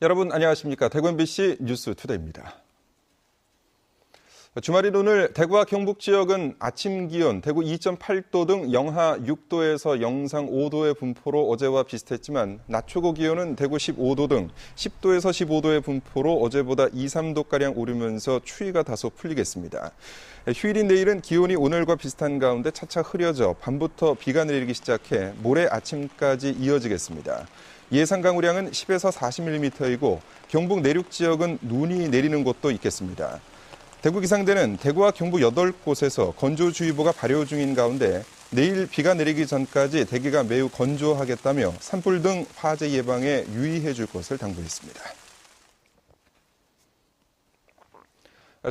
여러분 안녕하십니까? 대구 MBC 뉴스투데이입니다. 주말인 오늘 대구와 경북 지역은 아침 기온 대구 2.8도 등 영하 6도에서 영상 5도의 분포로 어제와 비슷했지만 낮 최고 기온은 대구 15도 등 10도에서 15도의 분포로 어제보다 2, 3도가량 오르면서 추위가 다소 풀리겠습니다. 휴일인 내일은 기온이 오늘과 비슷한 가운데 차차 흐려져 밤부터 비가 내리기 시작해 모레 아침까지 이어지겠습니다. 예상 강우량은 10에서 40mm이고 경북 내륙 지역은 눈이 내리는 곳도 있겠습니다. 대구 기상대는 대구와 경북 8곳에서 건조주의보가 발효 중인 가운데 내일 비가 내리기 전까지 대기가 매우 건조하겠다며 산불 등 화재 예방에 유의해 줄 것을 당부했습니다.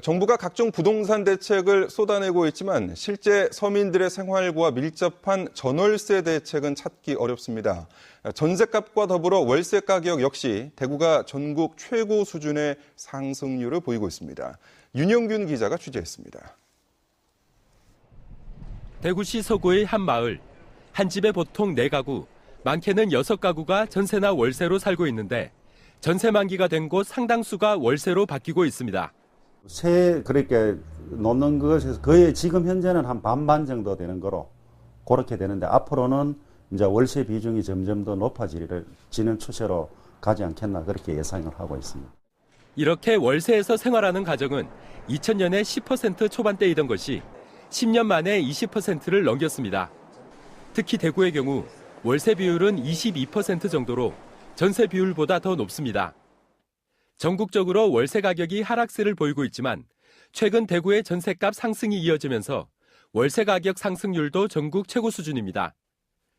정부가 각종 부동산 대책을 쏟아내고 있지만 실제 서민들의 생활과 밀접한 전월세 대책은 찾기 어렵습니다. 전셋값과 더불어 월세 가격 역시 대구가 전국 최고 수준의 상승률을 보이고 있습니다. 윤영균 기자가 취재했습니다. 대구시 서구의 한 마을, 한 집에 보통 4가구, 많게는 6가구가 전세나 월세로 살고 있는데 전세 만기가 된 곳 상당수가 월세로 바뀌고 있습니다. 그렇게 놓는 것에서 거의 지금 현재는 한 반반 정도 되는 거로 그렇게 되는데 앞으로는 이제 월세 비중이 점점 더 높아지는 추세로 가지 않겠나 그렇게 예상을 하고 있습니다. 이렇게 월세에서 생활하는 가정은 2000년에 10% 초반대이던 것이 10년 만에 20%를 넘겼습니다. 특히 대구의 경우 월세 비율은 22% 정도로 전세 비율보다 더 높습니다. 전국적으로 월세 가격이 하락세를 보이고 있지만 최근 대구의 전세값 상승이 이어지면서 월세 가격 상승률도 전국 최고 수준입니다.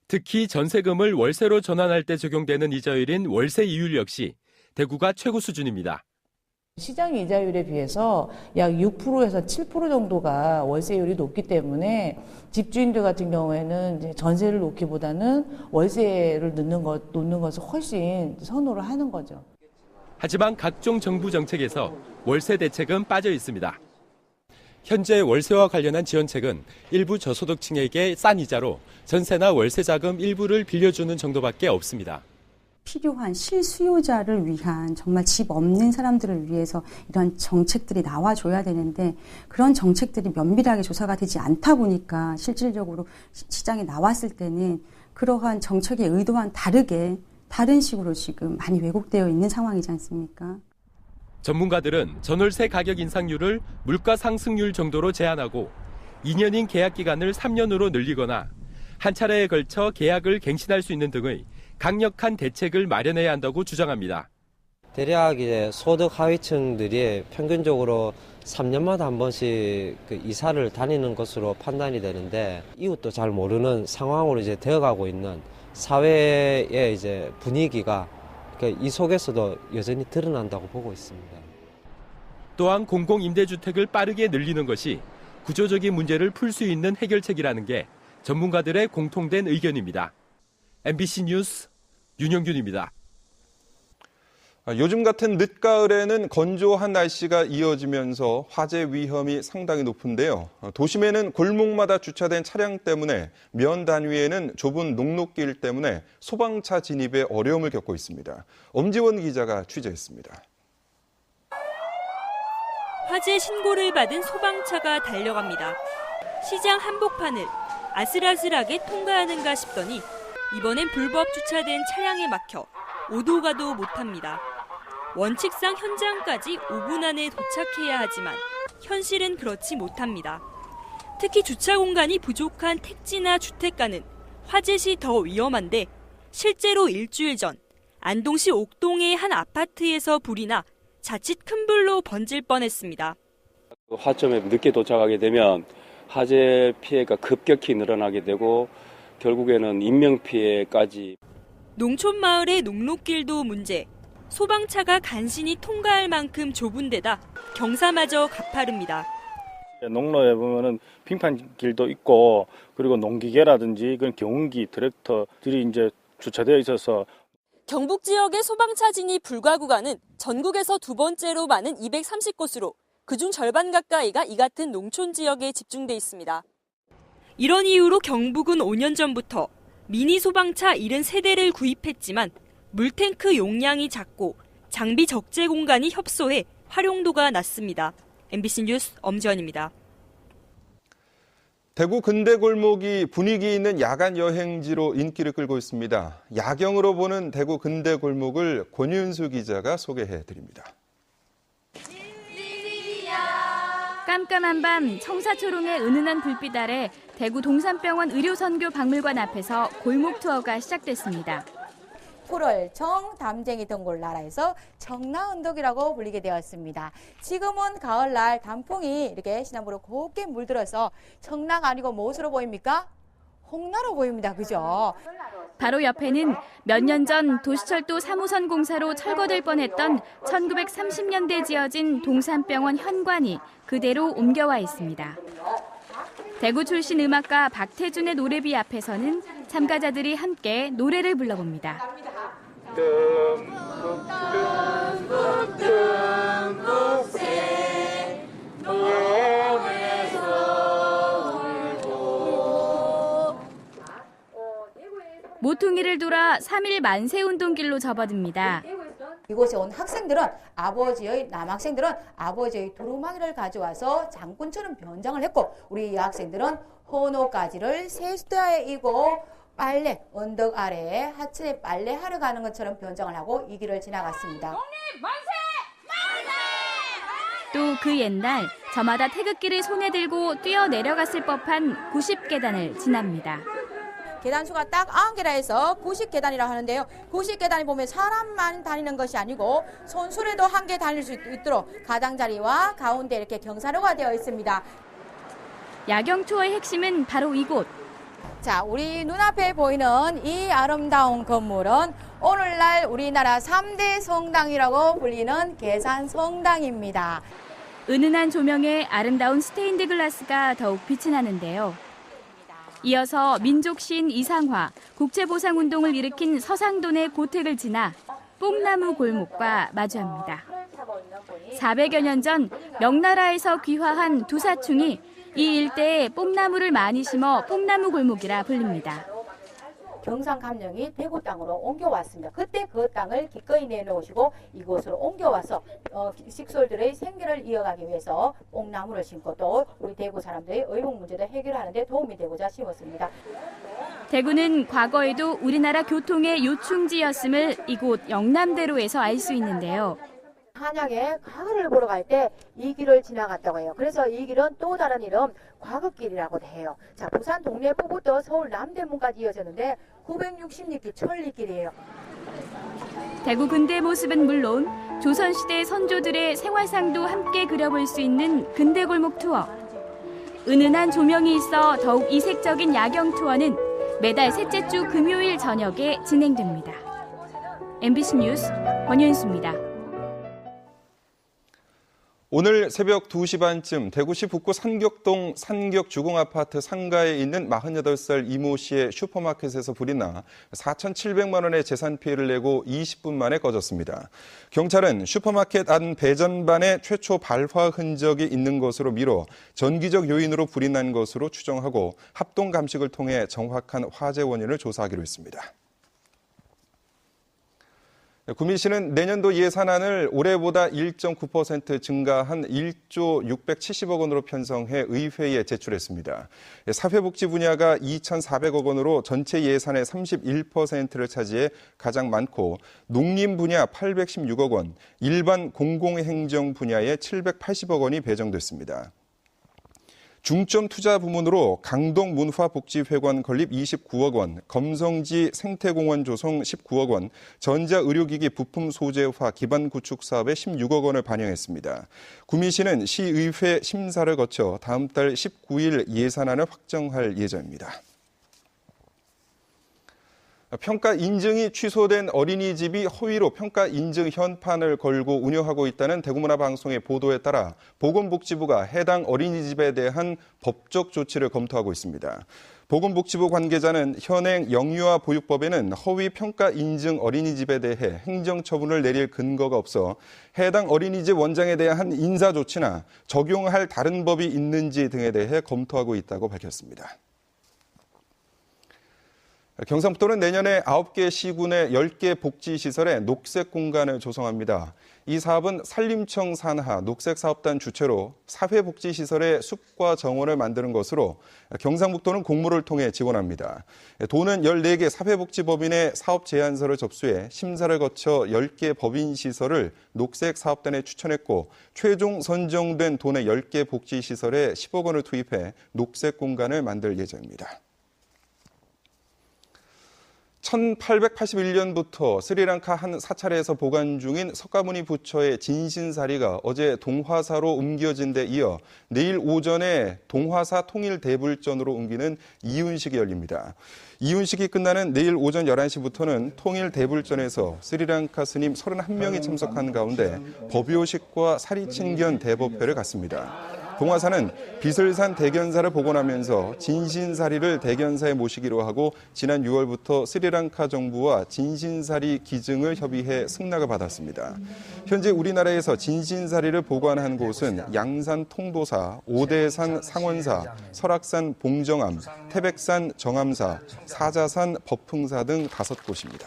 특히 전세금을 월세로 전환할 때 적용되는 이자율인 월세 이율 역시 대구가 최고 수준입니다. 시장 이자율에 비해서 약 6%에서 7% 정도가 월세율이 높기 때문에 집주인들 같은 경우에는 이제 전세를 놓기보다는 월세를 놓는 것을 훨씬 선호를 하는 거죠. 하지만 각종 정부 정책에서 월세 대책은 빠져 있습니다. 현재 월세와 관련한 지원책은 일부 저소득층에게 싼 이자로 전세나 월세 자금 일부를 빌려주는 정도밖에 없습니다. 필요한 실수요자를 위한 정말 집 없는 사람들을 위해서 이런 정책들이 나와줘야 되는데 그런 정책들이 면밀하게 조사가 되지 않다 보니까 실질적으로 시장에 나왔을 때는 그러한 정책의 의도와는 다른 식으로 지금 많이 왜곡되어 있는 상황이지 않습니까? 전문가들은 전월세 가격 인상률을 물가 상승률 정도로 제한하고 2년인 계약 기간을 3년으로 늘리거나 한 차례에 걸쳐 계약을 갱신할 수 있는 등의 강력한 대책을 마련해야 한다고 주장합니다. 대략 이제 소득 하위층들이 평균적으로 3년마다 한 번씩 이사를 다니는 것으로 판단이 되는데 이웃도 잘 모르는 상황으로 이제 되어가고 있는 사회의 이제 분위기가 이 속에서도 여전히 드러난다고 보고 있습니다. 또한 공공임대주택을 빠르게 늘리는 것이 구조적인 문제를 풀 수 있는 해결책이라는 게 전문가들의 공통된 의견입니다. MBC 뉴스 윤영균입니다. 요즘 같은 늦가을에는 건조한 날씨가 이어지면서 화재 위험이 상당히 높은데요. 도심에는 골목마다 주차된 차량 때문에 면 단위에는 좁은 녹록길 때문에 소방차 진입에 어려움을 겪고 있습니다. 엄지원 기자가 취재했습니다. 화재 신고를 받은 소방차가 달려갑니다. 시장 한복판을 아슬아슬하게 통과하는가 싶더니 이번엔 불법 주차된 차량에 막혀 오도 가도 못합니다. 원칙상 현장까지 5분 안에 도착해야 하지만 현실은 그렇지 못합니다. 특히 주차 공간이 부족한 택지나 주택가는 화재 시 더 위험한데 실제로 일주일 전 안동시 옥동의 한 아파트에서 불이 나 자칫 큰 불로 번질 뻔했습니다. 화점에 늦게 도착하게 되면 화재 피해가 급격히 늘어나게 되고 결국에는 인명피해까지. 농촌 마을의 녹록길도 문제. 소방차가 간신히 통과할 만큼 좁은 데다 경사마저 가파릅니다. 농로에 보면은 빙판길도 있고 그리고 농기계라든지 그런 경운기, 트랙터들이 이제 주차되어 있어서 경북 지역의 소방차 진입 불가 구간은 전국에서 두 번째로 많은 230곳으로 그중 절반 가까이가 이 같은 농촌 지역에 집중돼 있습니다. 이런 이유로 경북은 5년 전부터 미니 소방차 73대를 구입했지만 물탱크 용량이 작고 장비 적재 공간이 협소해 활용도가 낮습니다. MBC 뉴스 엄지원입니다. 대구 근대골목이 분위기 있는 야간 여행지로 인기를 끌고 있습니다. 야경으로 보는 대구 근대골목을 권윤수 기자가 소개해드립니다. 깜깜한 밤 청사초롱의 은은한 불빛 아래 대구 동산병원 의료선교 박물관 앞에서 골목 투어가 시작됐습니다. 푸를 청, 담쟁이 등골 나라에서 청라언덕이라고 불리게 되었습니다. 지금은 가을날 단풍이 이렇게 시나무로 곱게 물들어서 청라가 아니고 무엇으로 보입니까? 홍나로 보입니다. 그죠? 바로 옆에는 몇 년 전 도시철도 3호선 공사로 철거될 뻔했던 1930년대 지어진 동산병원 현관이 그대로 옮겨와 있습니다. 대구 출신 음악가 박태준의 노래비 앞에서는 참가자들이 함께 노래를 불러봅니다. 모퉁이를 돌아 3일 만세운동길로 접어듭니다. 이곳에 온 학생들은 남학생들은 아버지의 두루마기를 가져와서 장군처럼 변장을 했고, 우리 여학생들은 헌옷가지를 세수대에 이고 빨래, 언덕 아래에 하천에 빨래하러 가는 것처럼 변장을 하고 이 길을 지나갔습니다. 또 그 옛날 저마다 태극기를 손에 들고 뛰어 내려갔을 법한 90계단을 지납니다. 계단수가 딱 90개라 해서 90계단이라고 하는데요. 90계단이 보면 사람만 다니는 것이 아니고 손수레도 함께 다닐 수 있도록 가장자리와 가운데 이렇게 경사로가 되어 있습니다. 야경 투어의 핵심은 바로 이곳. 자, 우리 눈앞에 보이는 이 아름다운 건물은 오늘날 우리나라 3대 성당이라고 불리는 계산성당입니다. 은은한 조명에 아름다운 스테인드 글라스가 더욱 빛이 나는데요. 이어서 민족시인 이상화, 국채보상운동을 일으킨 서상돈의 고택을 지나 뽕나무 골목과 마주합니다. 400여 년 전 명나라에서 귀화한 두 사충이 이 일대에 뽕나무를 많이 심어 뽕나무 골목이라 불립니다. 경상감령이 대구 땅으로 옮겨왔습니다. 그때 그 땅을 기꺼이 내놓으시고 이곳으로 옮겨와서 식솔들의 생계를 이어가기 위해서 뽕나무를 심고 또 우리 대구 사람들의 의복 문제도 해결하는 데 도움이 되고자 심었습니다. 대구는 과거에도 우리나라 교통의 요충지였음을 이곳 영남대로에서 알 수 있는데요. 한양에 가을을 보러 갈 때 이 길을 지나갔다고 해요. 그래서 이 길은 또 다른 이름 과거길이라고도 해요. 자, 부산 동래포부터 서울 남대문까지 이어졌는데 966길 천리길이에요. 대구 근대 모습은 물론 조선시대 선조들의 생활상도 함께 그려볼 수 있는 근대골목 투어. 은은한 조명이 있어 더욱 이색적인 야경 투어는 매달 셋째 주 금요일 저녁에 진행됩니다. MBC 뉴스 권윤수입니다. 오늘 새벽 2시 반쯤 대구시 북구 산격동 산격주공아파트 상가에 있는 48살 이모 씨의 슈퍼마켓에서 불이 나 4,700만 원의 재산 피해를 내고 20분 만에 꺼졌습니다. 경찰은 슈퍼마켓 안 배전반에 최초 발화 흔적이 있는 것으로 미뤄 전기적 요인으로 불이 난 것으로 추정하고 합동 감식을 통해 정확한 화재 원인을 조사하기로 했습니다. 구미시는 내년도 예산안을 올해보다 1.9% 증가한 1조 670억 원으로 편성해 의회에 제출했습니다. 사회복지 분야가 2,400억 원으로 전체 예산의 31%를 차지해 가장 많고 농림 분야 816억 원, 일반 공공행정 분야에 780억 원이 배정됐습니다. 중점 투자 부문으로 강동 문화복지회관 건립 29억 원, 검성지 생태공원 조성 19억 원, 전자의료기기 부품 소재화 기반 구축 사업에 16억 원을 반영했습니다. 구미시는 시의회 심사를 거쳐 다음 달 19일 예산안을 확정할 예정입니다. 평가 인증이 취소된 어린이집이 허위로 평가 인증 현판을 걸고 운영하고 있다는 대구문화방송의 보도에 따라 보건복지부가 해당 어린이집에 대한 법적 조치를 검토하고 있습니다. 보건복지부 관계자는 현행 영유아 보육법에는 허위 평가 인증 어린이집에 대해 행정처분을 내릴 근거가 없어 해당 어린이집 원장에 대한 인사조치나 적용할 다른 법이 있는지 등에 대해 검토하고 있다고 밝혔습니다. 경상북도는 내년에 9개 시군의 10개 복지시설에 녹색 공간을 조성합니다. 이 사업은 산림청 산하 녹색사업단 주최로 사회복지시설의 숲과 정원을 만드는 것으로 경상북도는 공모를 통해 지원합니다. 도는 14개 사회복지법인의 사업 제안서를 접수해 심사를 거쳐 10개 법인시설을 녹색사업단에 추천했고 최종 선정된 도내 10개 복지시설에 10억 원을 투입해 녹색 공간을 만들 예정입니다. 1881년부터 스리랑카 한 사찰에서 보관 중인 석가모니 부처의 진신사리가 어제 동화사로 옮겨진 데 이어 내일 오전에 동화사 통일대불전으로 옮기는 이윤식이 열립니다. 이윤식이 끝나는 내일 오전 11시부터는 통일대불전에서 스리랑카 스님 31명이 참석한 가운데 법요식과 사리친견 대법회를 갖습니다. 동화사는 비슬산 대견사를 복원하면서 진신사리를 대견사에 모시기로 하고 지난 6월부터 스리랑카 정부와 진신사리 기증을 협의해 승낙을 받았습니다. 현재 우리나라에서 진신사리를 보관한 곳은 양산 통도사, 오대산 상원사, 설악산 봉정암, 태백산 정암사, 사자산 법흥사 등 5곳입니다.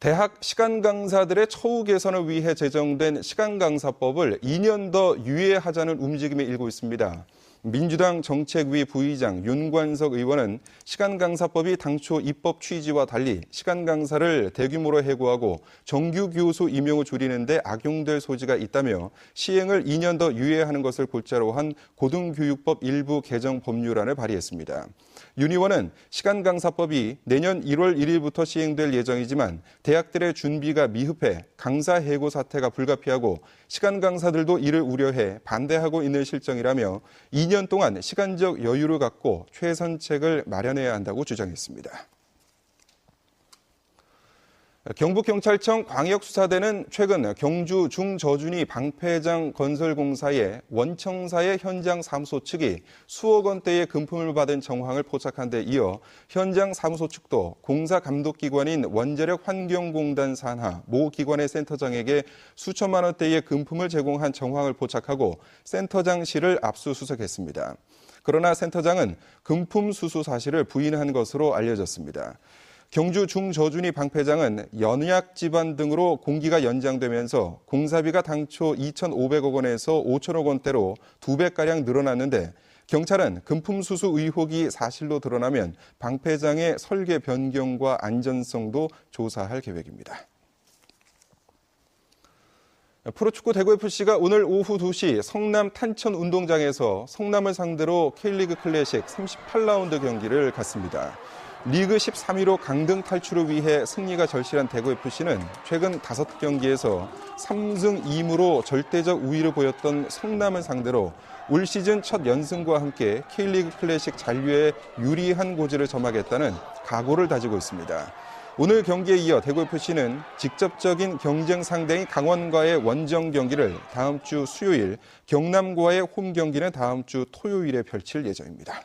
대학 시간 강사들의 처우 개선을 위해 제정된 시간강사법을 2년 더 유예하자는 움직임이 일고 있습니다. 민주당 정책위 부의장 윤관석 의원은 시간강사법이 당초 입법 취지와 달리 시간강사를 대규모로 해고하고 정규 교수 임용을 줄이는 데 악용될 소지가 있다며 시행을 2년 더 유예하는 것을 골자로 한 고등교육법 일부 개정 법률안을 발의했습니다. 윤 의원은 시간강사법이 내년 1월 1일부터 시행될 예정이지만 대학들의 준비가 미흡해 강사 해고 사태가 불가피하고 시간강사들도 이를 우려해 반대하고 있는 실정이라며 2년 동안 시간적 여유를 갖고 최선책을 마련해야 한다고 주장했습니다. 경북경찰청 광역수사대는 최근 경주 중저준위 방패장 건설공사의 원청사의 현장 사무소 측이 수억 원대의 금품을 받은 정황을 포착한 데 이어 현장 사무소 측도 공사 감독기관인 원자력환경공단 산하 모 기관의 센터장에게 수천만 원대의 금품을 제공한 정황을 포착하고 센터장실을 압수수색했습니다. 그러나 센터장은 금품 수수 사실을 부인한 것으로 알려졌습니다. 경주 중저준위 방패장은 연약 지반 등으로 공기가 연장되면서 공사비가 당초 2,500억 원에서 5천억 원대로 2배가량 늘어났는데 경찰은 금품 수수 의혹이 사실로 드러나면 방패장의 설계 변경과 안전성도 조사할 계획입니다. 프로축구 대구FC가 오늘 오후 2시 성남 탄천운동장에서 성남을 상대로 K리그 클래식 38라운드 경기를 갖습니다. 리그 13위로 강등 탈출을 위해 승리가 절실한 대구FC는 최근 5경기에서 3승 2무로 절대적 우위를 보였던 성남을 상대로 올 시즌 첫 연승과 함께 K리그 클래식 잔류에 유리한 고지를 점하겠다는 각오를 다지고 있습니다. 오늘 경기에 이어 대구FC는 직접적인 경쟁 상대인 강원과의 원정 경기를 다음 주 수요일, 경남과의 홈 경기는 다음 주 토요일에 펼칠 예정입니다.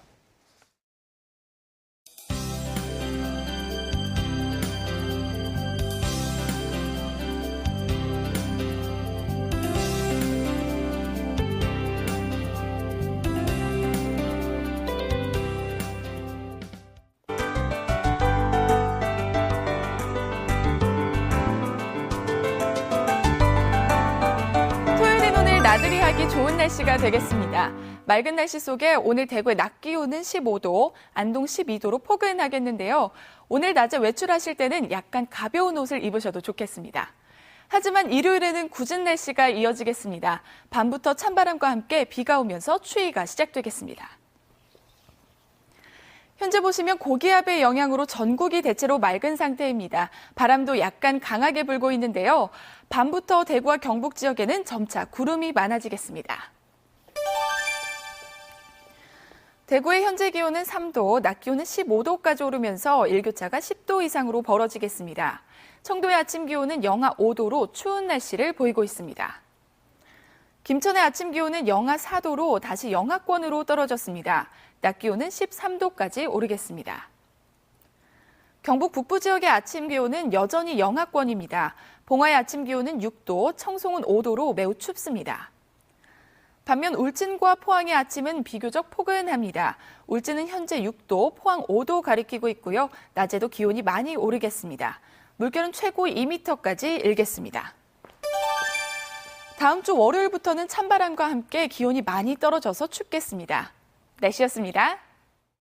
나들이 하기 좋은 날씨가 되겠습니다. 맑은 날씨 속에 오늘 대구의 낮 기온은 15도, 안동 12도로 포근하겠는데요. 오늘 낮에 외출하실 때는 약간 가벼운 옷을 입으셔도 좋겠습니다. 하지만 일요일에는 궂은 날씨가 이어지겠습니다. 밤부터 찬바람과 함께 비가 오면서 추위가 시작되겠습니다. 현재 보시면 고기압의 영향으로 전국이 대체로 맑은 상태입니다. 바람도 약간 강하게 불고 있는데요. 밤부터 대구와 경북 지역에는 점차 구름이 많아지겠습니다. 대구의 현재 기온은 3도, 낮 기온은 15도까지 오르면서 일교차가 10도 이상으로 벌어지겠습니다. 청도의 아침 기온은 영하 5도로 추운 날씨를 보이고 있습니다. 김천의 아침 기온은 영하 4도로 다시 영하권으로 떨어졌습니다. 낮 기온은 13도까지 오르겠습니다. 경북 북부 지역의 아침 기온은 여전히 영하권입니다. 봉화의 아침 기온은 6도, 청송은 5도로 매우 춥습니다. 반면 울진과 포항의 아침은 비교적 포근합니다. 울진은 현재 6도, 포항 5도 가리키고 있고요. 낮에도 기온이 많이 오르겠습니다. 물결은 최고 2m까지 일겠습니다. 다음 주 월요일부터는 찬바람과 함께 기온이 많이 떨어져서 춥겠습니다. 날씨였습니다.